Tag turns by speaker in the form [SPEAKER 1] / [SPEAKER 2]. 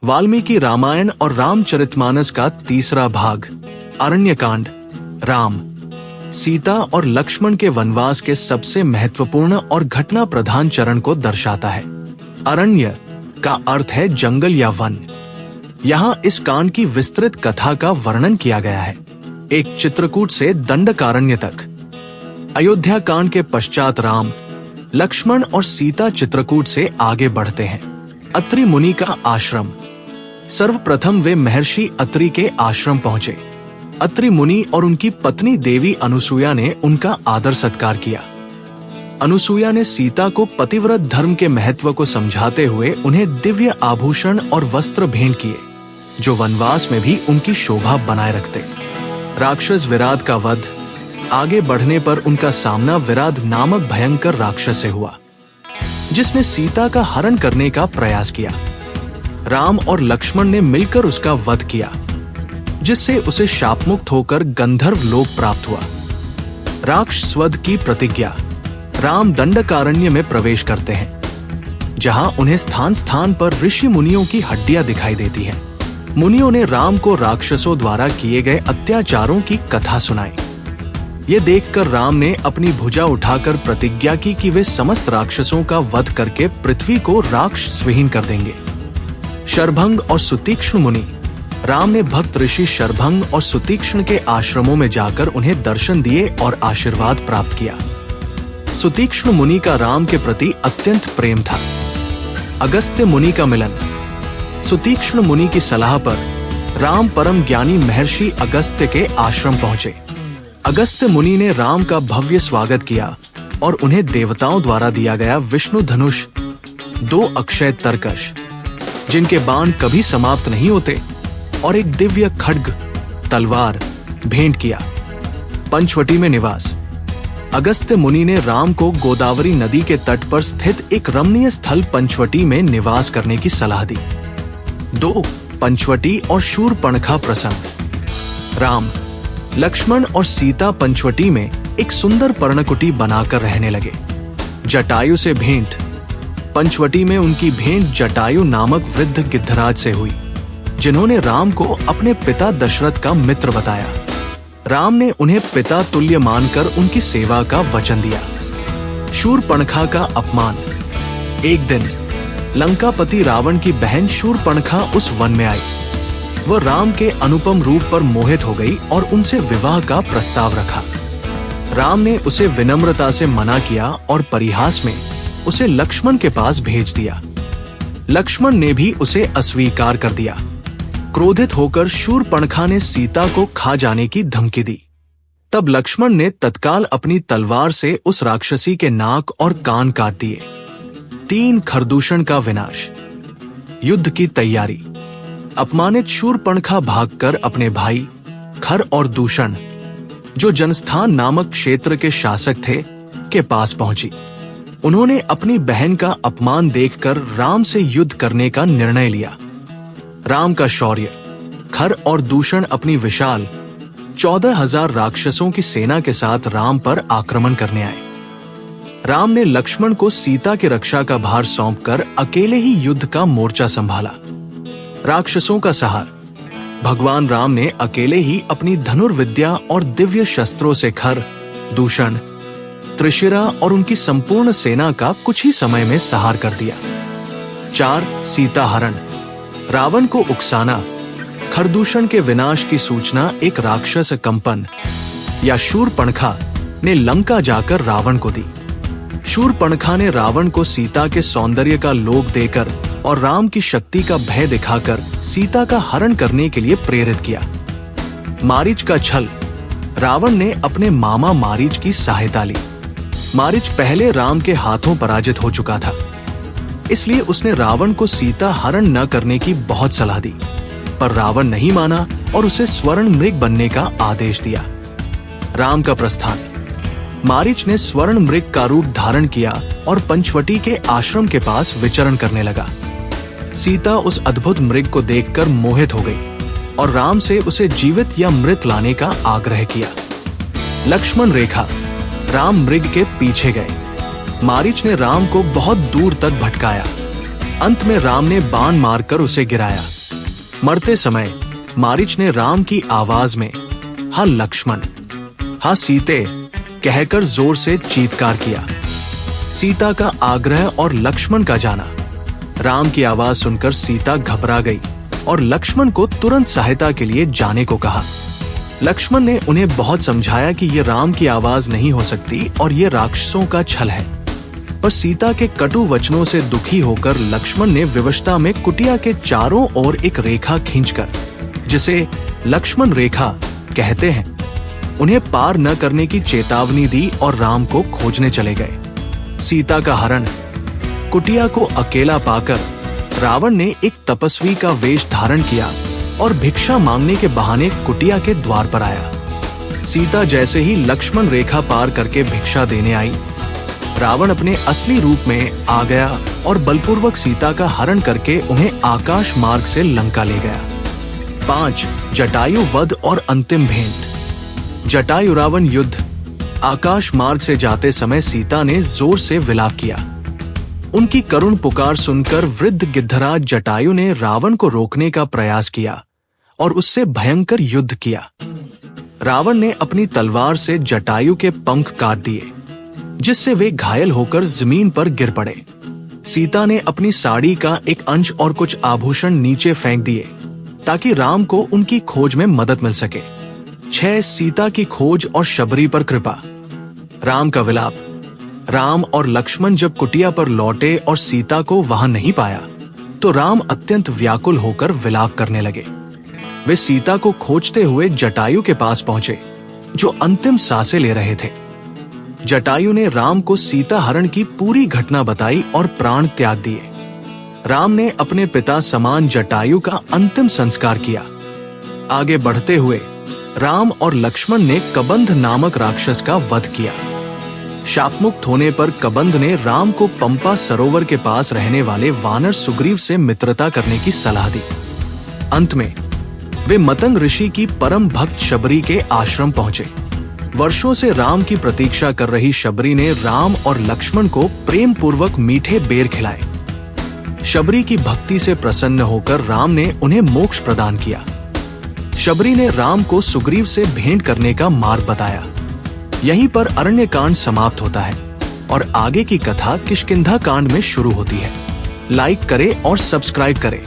[SPEAKER 1] वाल्मीकि रामायण और रामचरितमानस का तीसरा भाग, अरण्यकांड। राम, सीता और लक्ष्मण के वनवास के सबसे महत्वपूर्ण और घटना प्रधान चरण को दर्शाता है। अरण्य का अर्थ है जंगल या वन। यहाँ इस कांड की विस्तृत कथा का वर्णन किया गया है, एक चित्रकूट से दंडकारण्य तक। अयोध्या कांड के पश्चात राम, लक्ष्मण और सीता चित्रकूट से आगे बढ़ते हैं। अत्रि मुनि का आश्रम। सर्वप्रथम वे महर्षि अत्रि के आश्रम पहुंचे। अत्रि मुनि और उनकी पत्नी देवी अनुसूया ने उनका आदर सत्कार किया। अनुसूया ने सीता को पतिव्रत धर्म के महत्व को समझाते हुए उन्हें दिव्य आभूषण और वस्त्र भेंट किए, जो वनवास में भी उनकी शोभा बनाए रखते। राक्षस विराट का वध। आगे बढ़ने पर उनका सामना विराट नामक भयंकर राक्षस से हुआ, जिसने सीता का हरण करने का प्रयास किया। राम और लक्ष्मण ने मिलकर उसका वध किया, जिससे उसे शापमुक्त होकर गंधर्व लोक प्राप्त हुआ। राक्षस वध की प्रतिज्ञा। राम दंडकारण्य में प्रवेश करते हैं, जहां उन्हें स्थान स्थान पर ऋषि मुनियों की हड्डियां दिखाई देती हैं। मुनियों ने राम को राक्षसों द्वारा किए गए अत्याचारों की कथा सुनाई। ये देखकर राम ने अपनी भुजा उठाकर प्रतिज्ञा की कि वे समस्त राक्षसों का वध करके पृथ्वी को राक्षसविहीन कर देंगे। शरभंग और सुतीक्ष्ण मुनि। राम ने भक्त ऋषि शरभंग और सुतीक्ष्ण के आश्रमों में जाकर उन्हें दर्शन दिए और आशीर्वाद प्राप्त किया। सुतीक्ष्ण मुनि का राम के प्रति अत्यंत प्रेम था। अगस्त्य मुनि का मिलन। सुतीक्ष्ण मुनि की सलाह पर राम परम ज्ञानी महर्षि अगस्त्य के आश्रम पहुंचे। अगस्त्य मुनि ने राम का भव्य स्वागत किया और उन्हें देवताओं द्वारा दिया गया विष्णु धनुष, 2 अक्षय तरकश, जिनके बाण कभी समाप्त नहीं होते, और एक दिव्य खड्ग तलवार भेंट किया। पंचवटी में निवास। अगस्त्य मुनि ने राम को गोदावरी नदी के तट पर स्थित एक रमणीय स्थल पंचवटी में निवास करने की सलाह दी। 2 पंचवटी और शूर्पणखा प्रसंग। राम, लक्ष्मण और सीता पंचवटी में एक सुंदर पर्णकुटी बनाकर रहने लगे। जटायु से भेंट। पंचवटी में उनकी भेंट जटायु नामक वृद्ध गिद्धराज से हुई, जिन्होंने राम को अपने पिता दशरथ का मित्र बताया। राम ने उन्हें पिता तुल्य मानकर उनकी सेवा का वचन दिया। शूर्पणखा का अपमान। एक दिन लंकापति रावण की बहन शूर्पणखा उस वन में आई। वह राम के अनुपम रूप पर मोहित हो गई और उनसे विवाह का प्रस्ताव रखा। राम ने उसे विनम्रता से मना किया और परिहास में उसे लक्ष्मण के पास भेज दिया। लक्ष्मण ने भी उसे अस्वीकार कर दिया। क्रोधित होकर शूर्पणखा ने सीता को खा जाने की धमकी दी। तब लक्ष्मण ने तत्काल अपनी तलवार से उस राक्षसी के नाक और कान काट दिए। 3 खरदूषण का विनाश। युद्ध की तैयारी। अपमानित शूर्पणखा भागकर अपने भाई खर और दूषण, जो जनस्थान नामक क्षेत्र के शासक थे, के पास पहुंची। उन्होंने अपनी बहन का अपमान देखकर राम से युद्ध करने का निर्णय लिया। राम का शौर्य। खर और दूषण अपनी विशाल 14,000 राक्षसों की सेना के साथ राम पर आक्रमण करने आए। राम ने लक्ष्मण को सीता की रक्षा का भार सौंपकर अकेले ही युद्ध का मोर्चा संभाला। राक्षसों का सहार। भगवान राम ने अकेले ही अपनी धनुर्विद्या और दिव्य शस्त्रों से खर, दूषण, त्रिशिरा और उनकी संपूर्ण सेना का कुछ ही समय में संहार कर दिया। 4 सीता हरण। रावण को उकसाना। खरदूषण के विनाश की सूचना एक राक्षस कंपन या शूर्पणखा ने लंका जाकर रावण को दी। शूर्पणखा ने रावण को सीता के सौंदर्य का लोभ देकर और राम की शक्ति का भय दिखाकर सीता का हरण करने के लिए प्रेरित किया। मारीच का छल। रावण ने अपने मामा मारीच की सहायता ली। मारीच पहले राम के हाथों पराजित हो चुका था, इसलिए उसने रावण को सीता हरण न करने की बहुत सलाह दी, पर रावण नहीं माना और उसे स्वर्ण मृग बनने का आदेश दिया। राम का प्रस्थान। मारीच ने स्वर्ण मृग का रूप धारण किया और पंचवटी के आश्रम के पास विचरण करने लगा। सीता उस अद्भुत मृग को देखकर मोहित हो गई और राम से उसे जीवित या मृत लाने का आग्रह किया। लक्ष्मण रेखा। राम मृग के पीछे गए। मारीच ने राम को बहुत दूर तक भटकाया। अंत में राम ने बाण मारकर उसे गिराया। मरते समय मारीच ने राम की आवाज में "हा लक्ष्मण, हा सीते" कहकर जोर से चीत्कार किया। सीता का आग्रह और लक्ष्मण का जाना। राम की आवाज सुनकर सीता घबरा गई और लक्ष्मण को तुरंत सहायता के लिए जाने को कहा। लक्ष्मण ने उन्हें बहुत समझाया कि ये राम की आवाज नहीं हो सकती और ये राक्षसों का छल है। पर सीता के कटु वचनों से दुखी होकर लक्ष्मण ने विवशता में कुटिया के चारों ओर एक रेखा खींचकर, जिसे लक्ष्मण रेखा कहते हैं, उन्हें पार न करने की चेतावनी दी और राम को खोजने चले गए। सीता का हरण। कुटिया को अकेला पाकर रावण ने एक तपस्वी का वेश धारण किया और भिक्षा मांगने के बहाने कुटिया के द्वार पर आया। सीता जैसे ही लक्ष्मण रेखा पार करके भिक्षा देने आई, रावण अपने असली रूप में आ गया और बलपूर्वक सीता का हरण करके उन्हें आकाश मार्ग से लंका ले गया। 5. जटायु वध और अंतिम भेंट। जटायु रावण युद्ध। आकाश मार्ग से जाते समय सीता ने जोर से विलाप किया। उनकी करुण पुकार सुनकर वृद्ध गिद्धराज जटायु ने रावण को रोकने का प्रयास किया और उससे भयंकर युद्ध किया। रावण ने अपनी तलवार से जटायु के पंख काट दिए, जिससे वे घायल होकर जमीन पर गिर पड़े। सीता ने अपनी साड़ी का एक अंश और कुछ आभूषण नीचे फेंक दिए ताकि राम को उनकी खोज में मदद मिल सके। 6. सीता की खोज और शबरी पर कृपा। राम का विलाप। राम और लक्ष्मण जब कुटिया पर लौटे और सीता को वहां नहीं पाया, तो राम अत्यंत व्याकुल होकर विलाप करने लगे। वे सीता को खोजते हुए जटायु के पास पहुंचे, जो अंतिम सांसें ले रहे थे। जटायु ने राम को सीता हरण की पूरी घटना बताई और प्राण त्याग दिए। राम ने अपने पिता समान जटायु का अंतिम संस्कार किया। आगे बढ़ते हुए राम और लक्ष्मण ने कबंध नामक राक्षस का वध किया। शापमुक्त होने पर कबंध ने राम को पंपा सरोवर के पास रहने वाले वानर सुग्रीव से मित्रता करने की सलाह दी। अंत में वे मतंग ऋषि की परम भक्त शबरी के आश्रम पहुंचे। वर्षों से राम की प्रतीक्षा कर रही शबरी ने राम और लक्ष्मण को प्रेम पूर्वक मीठे बेर खिलाए। शबरी की भक्ति से प्रसन्न होकर राम ने उन्हें मोक्ष प्रदान किया। शबरी ने राम को सुग्रीव से भेंट करने का मार्ग बताया। यहीं पर अरण्यकांड समाप्त होता है और आगे की कथा किष्किंधा कांड में शुरू होती है। लाइक करें और सब्सक्राइब करें।